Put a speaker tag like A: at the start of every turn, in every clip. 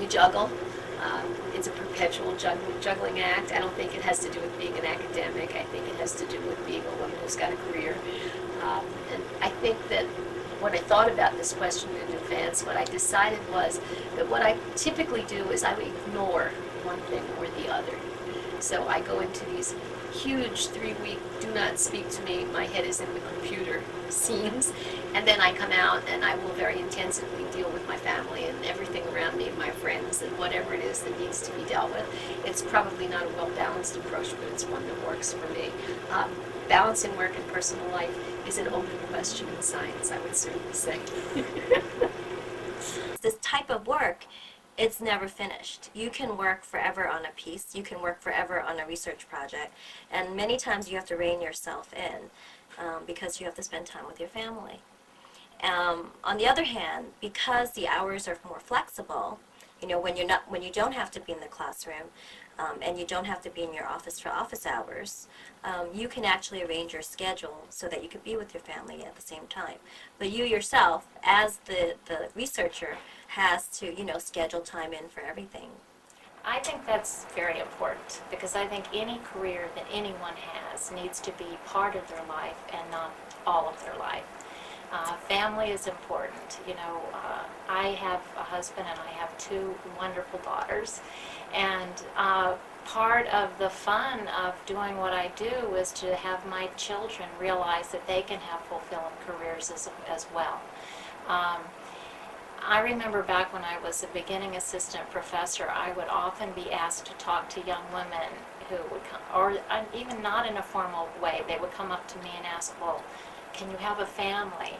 A: juggle. It's a perpetual juggling act. I don't think it has to do with being an academic. I think it has to do with being a woman who's got a career. And I think that when I thought about this question in advance, what I decided was that what I typically do is I would ignore one thing or the other. So I go into these huge 3-week do not speak to me, my head is in the computer scenes, and then I come out and I will very intensively deal with my family and everything around me, my friends, and whatever it is that needs to be dealt with. It's probably not a well-balanced approach, but it's one that works for me. Balancing work and personal life is an open question in science, I would certainly say.
B: This type of work, it's never finished. You can work forever on a piece, you can work forever on a research project, and many times you have to rein yourself in because you have to spend time with your family. On the other hand, because the hours are more flexible, when you don't have to be in the classroom and you don't have to be in your office for office hours, you can actually arrange your schedule so that you could be with your family at the same time. But you yourself, as the researcher, has to, schedule time in for everything.
C: I think that's very important because I think any career that anyone has needs to be part of their life and not all of their life. Family is important. I have a husband and I have 2 wonderful daughters, and part of the fun of doing what I do is to have my children realize that they can have fulfilling careers as well. I remember back when I was a beginning assistant professor, I would often be asked to talk to young women who would come, or even not in a formal way, they would come up to me and ask, well, can you have a family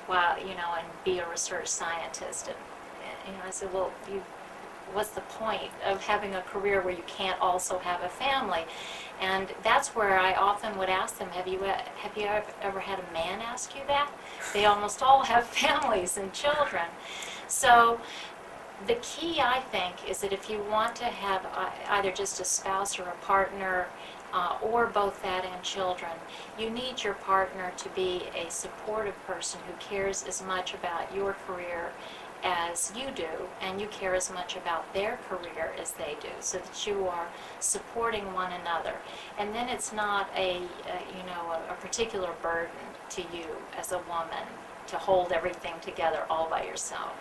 C: while, and be a research scientist? And, I said, well, what's the point of having a career where you can't also have a family? And that's where I often would ask them, have you ever had a man ask you that? They almost all have families and children. So the key, I think, is that if you want to have either just a spouse or a partner, or both that and children, you need your partner to be a supportive person who cares as much about your career as you do, and you care as much about their career as they do, so that you are supporting one another. And then it's not a particular burden to you as a woman to hold everything together all by yourself.